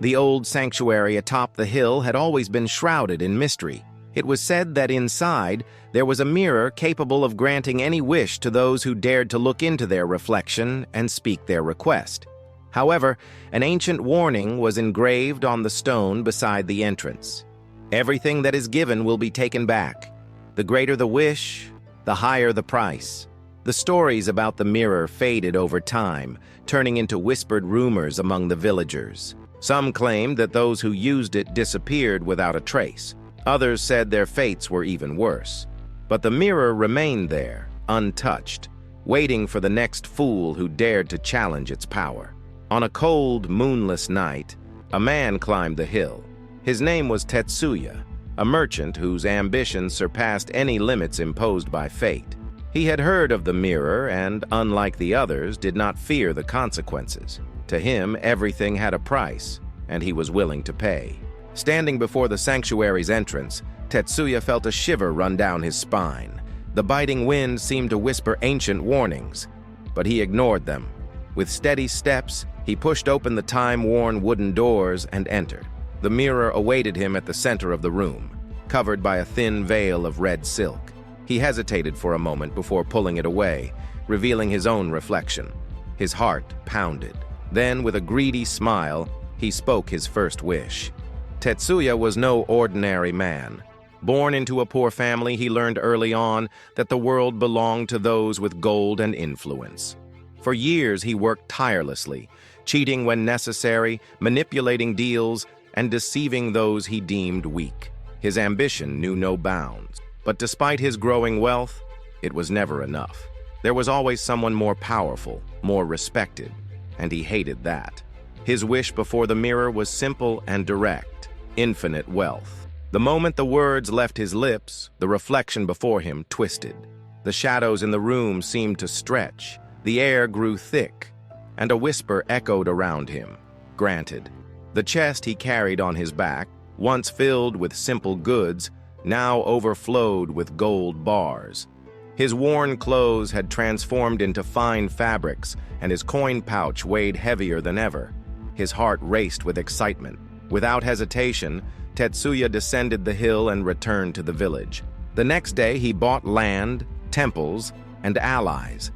The old sanctuary atop the hill had always been shrouded in mystery. It was said that inside there was a mirror capable of granting any wish to those who dared to look into their reflection and speak their request. However, an ancient warning was engraved on the stone beside the entrance. Everything that is given will be taken back. The greater the wish, the higher the price. The stories about the mirror faded over time, turning into whispered rumors among the villagers. Some claimed that those who used it disappeared without a trace. Others said their fates were even worse. But the mirror remained there, untouched, waiting for the next fool who dared to challenge its power. On a cold, moonless night, a man climbed the hill. His name was Tetsuya, a merchant whose ambitions surpassed any limits imposed by fate. He had heard of the mirror and, unlike the others, did not fear the consequences. To him, everything had a price, and he was willing to pay. Standing before the sanctuary's entrance, Tetsuya felt a shiver run down his spine. The biting wind seemed to whisper ancient warnings, but he ignored them. With steady steps, he pushed open the time-worn wooden doors and entered. The mirror awaited him at the center of the room, covered by a thin veil of red silk. He hesitated for a moment before pulling it away, revealing his own reflection. His heart pounded. Then, with a greedy smile, he spoke his first wish. Tetsuya was no ordinary man. Born into a poor family, he learned early on that the world belonged to those with gold and influence. For years, he worked tirelessly, cheating when necessary, manipulating deals, and deceiving those he deemed weak. His ambition knew no bounds. But despite his growing wealth, it was never enough. There was always someone more powerful, more respected, and he hated that. His wish before the mirror was simple and direct: infinite wealth. The moment the words left his lips, the reflection before him twisted. The shadows in the room seemed to stretch. The air grew thick, and a whisper echoed around him. Granted. The chest he carried on his back, once filled with simple goods, now overflowed with gold bars. His worn clothes had transformed into fine fabrics, and his coin pouch weighed heavier than ever. His heart raced with excitement. Without hesitation, Tetsuya descended the hill and returned to the village. The next day, he bought land, temples, and allies.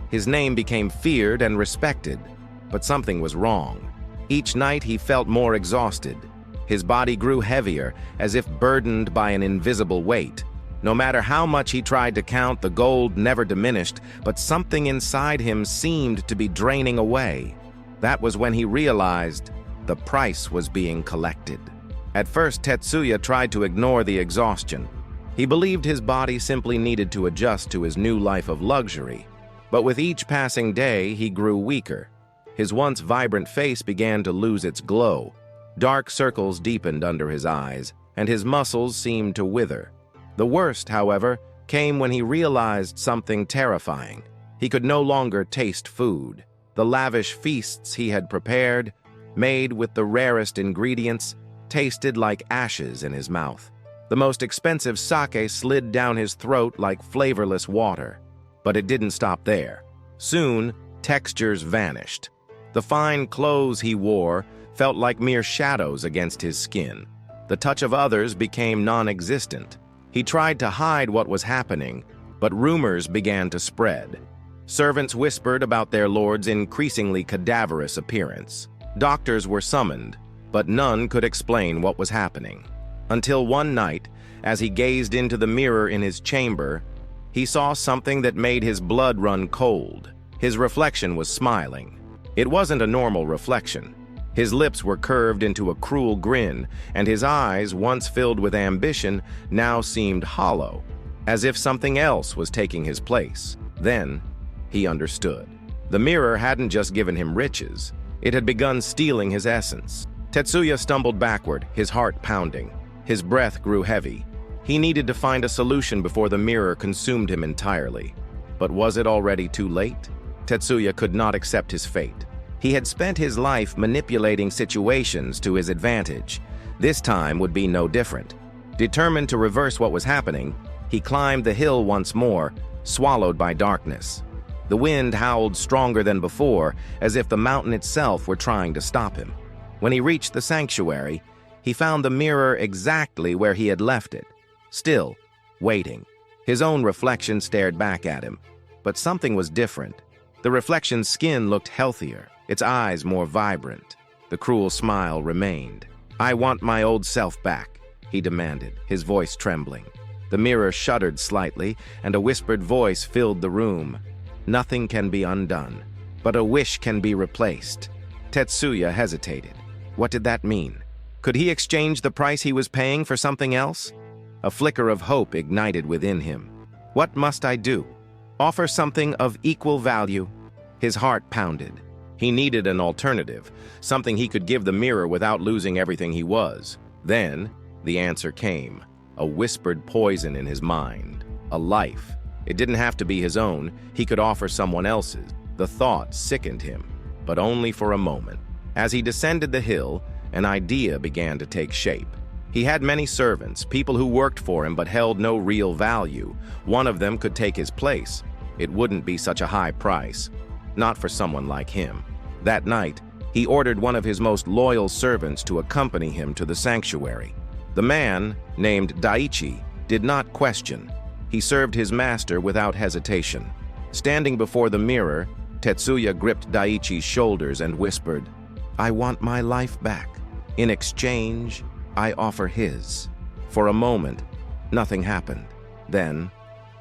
His name became feared and respected, but something was wrong. Each night he felt more exhausted. His body grew heavier, as if burdened by an invisible weight. No matter how much he tried to count, the gold never diminished, but something inside him seemed to be draining away. That was when he realized the price was being collected. At first, Tetsuya tried to ignore the exhaustion. He believed his body simply needed to adjust to his new life of luxury. But with each passing day, he grew weaker. His once vibrant face began to lose its glow. Dark circles deepened under his eyes, and his muscles seemed to wither. The worst, however, came when he realized something terrifying. He could no longer taste food. The lavish feasts he had prepared, made with the rarest ingredients, tasted like ashes in his mouth. The most expensive sake slid down his throat like flavorless water. But it didn't stop there. Soon, textures vanished. The fine clothes he wore felt like mere shadows against his skin. The touch of others became non-existent. He tried to hide what was happening, but rumors began to spread. Servants whispered about their lord's increasingly cadaverous appearance. Doctors were summoned, but none could explain what was happening. Until one night, as he gazed into the mirror in his chamber, he saw something that made his blood run cold. His reflection was smiling. It wasn't a normal reflection. His lips were curved into a cruel grin, and his eyes, once filled with ambition, now seemed hollow, as if something else was taking his place. Then, he understood. The mirror hadn't just given him riches. It had begun stealing his essence. Tetsuya stumbled backward, his heart pounding. His breath grew heavy. He needed to find a solution before the mirror consumed him entirely. But was it already too late? Tetsuya could not accept his fate. He had spent his life manipulating situations to his advantage. This time would be no different. Determined to reverse what was happening, he climbed the hill once more, swallowed by darkness. The wind howled stronger than before, as if the mountain itself were trying to stop him. When he reached the sanctuary, he found the mirror exactly where he had left it, still waiting. His own reflection stared back at him, but something was different. The reflection's skin looked healthier, its eyes more vibrant. The cruel smile remained. "I want my old self back," he demanded, his voice trembling. The mirror shuddered slightly, and a whispered voice filled the room. "Nothing can be undone, but a wish can be replaced." Tetsuya hesitated. What did that mean? Could he exchange the price he was paying for something else? A flicker of hope ignited within him. What must I do? Offer something of equal value? His heart pounded. He needed an alternative, something he could give the mirror without losing everything he was. Then, the answer came, a whispered poison in his mind. A life. It didn't have to be his own, he could offer someone else's. The thought sickened him, but only for a moment. As he descended the hill, an idea began to take shape. He had many servants, people who worked for him but held no real value. One of them could take his place. It wouldn't be such a high price. Not for someone like him. That night, he ordered one of his most loyal servants to accompany him to the sanctuary. The man, named Daichi, did not question. He served his master without hesitation. Standing before the mirror, Tetsuya gripped Daichi's shoulders and whispered, "I want my life back. In exchange, I offer his." For a moment, nothing happened. Then,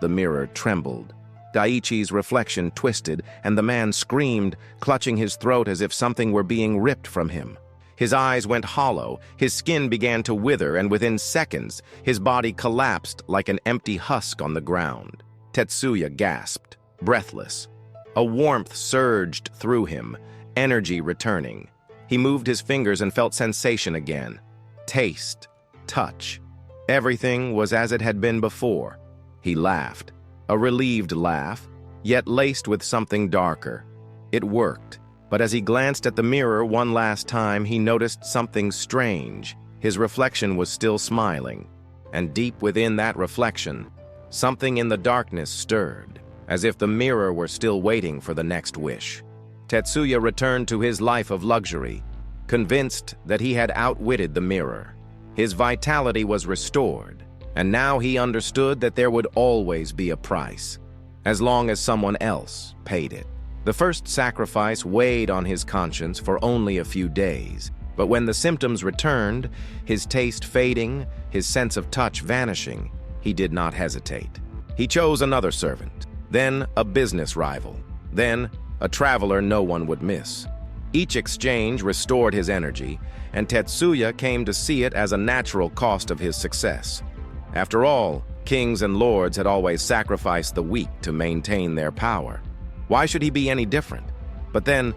the mirror trembled. Daichi's reflection twisted, and the man screamed, clutching his throat as if something were being ripped from him. His eyes went hollow, his skin began to wither, and within seconds, his body collapsed like an empty husk on the ground. Tetsuya gasped, breathless. A warmth surged through him, energy returning. He moved his fingers and felt sensation again. Taste, touch. Everything was as it had been before. He laughed. A relieved laugh, yet laced with something darker. It worked, but as he glanced at the mirror one last time, he noticed something strange. His reflection was still smiling, and deep within that reflection, something in the darkness stirred, as if the mirror were still waiting for the next wish. Tetsuya returned to his life of luxury, convinced that he had outwitted the mirror. His vitality was restored, and now he understood that there would always be a price, as long as someone else paid it. The first sacrifice weighed on his conscience for only a few days, but when the symptoms returned, his taste fading, his sense of touch vanishing, he did not hesitate. He chose another servant, then a business rival, then a traveler no one would miss. Each exchange restored his energy, and Tetsuya came to see it as a natural cost of his success. After all, kings and lords had always sacrificed the weak to maintain their power. Why should he be any different? But then,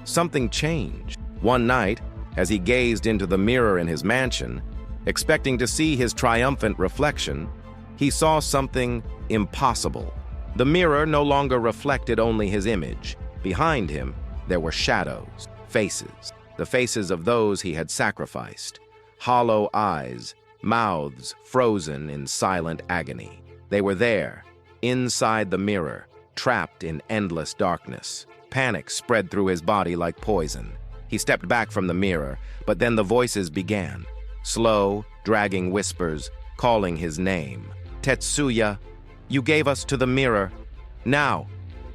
something changed. One night, as he gazed into the mirror in his mansion, expecting to see his triumphant reflection, he saw something impossible. The mirror no longer reflected only his image. Behind him, there were shadows, faces, the faces of those he had sacrificed. Hollow eyes, mouths frozen in silent agony. They were there, inside the mirror, trapped in endless darkness. Panic spread through his body like poison. He stepped back from the mirror, but then the voices began. Slow, dragging whispers, calling his name. "Tetsuya, you gave us to the mirror. Now,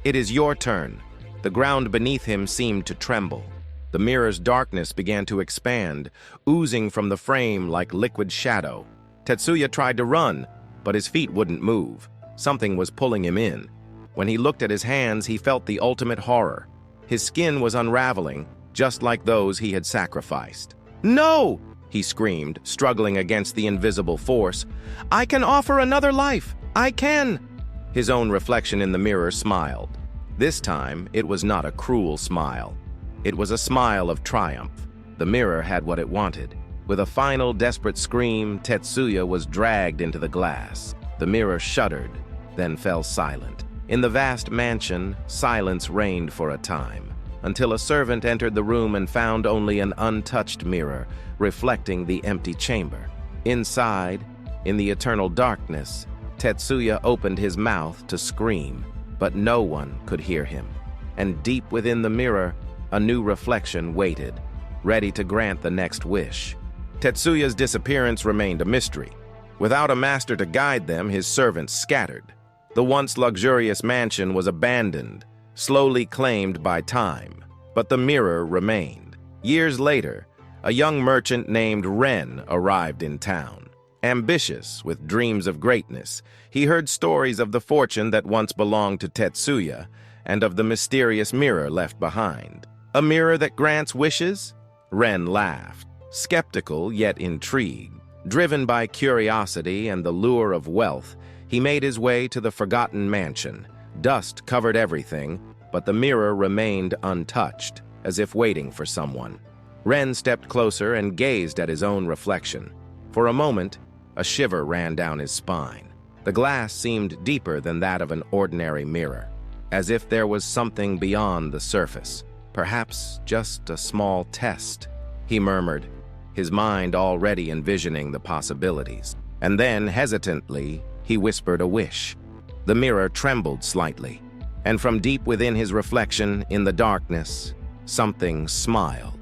it is your turn." The ground beneath him seemed to tremble. The mirror's darkness began to expand, oozing from the frame like liquid shadow. Tetsuya tried to run, but his feet wouldn't move. Something was pulling him in. When he looked at his hands, he felt the ultimate horror. His skin was unraveling, just like those he had sacrificed. "No!" he screamed, struggling against the invisible force. "I can offer another life! I can!" His own reflection in the mirror smiled. This time, it was not a cruel smile. It was a smile of triumph. The mirror had what it wanted. With a final desperate scream, Tetsuya was dragged into the glass. The mirror shuddered, then fell silent. In the vast mansion, silence reigned for a time, until a servant entered the room and found only an untouched mirror, reflecting the empty chamber. Inside, in the eternal darkness, Tetsuya opened his mouth to scream, but no one could hear him. And deep within the mirror, a new reflection waited. ready to grant the next wish. Tetsuya's disappearance remained a mystery. Without a master to guide them, his servants scattered. The once luxurious mansion was abandoned, slowly claimed by time, but the mirror remained. Years later, a young merchant named Ren arrived in town. Ambitious, with dreams of greatness, he heard stories of the fortune that once belonged to Tetsuya and of the mysterious mirror left behind. A mirror that grants wishes? Ren laughed, skeptical yet intrigued. Driven by curiosity and the lure of wealth, he made his way to the forgotten mansion. Dust covered everything, but the mirror remained untouched, as if waiting for someone. Ren stepped closer and gazed at his own reflection. For a moment, a shiver ran down his spine. The glass seemed deeper than that of an ordinary mirror, as if there was something beyond the surface. Perhaps just a small test, he murmured, his mind already envisioning the possibilities. And then, hesitantly, he whispered a wish. The mirror trembled slightly, and from deep within his reflection, in the darkness, something smiled.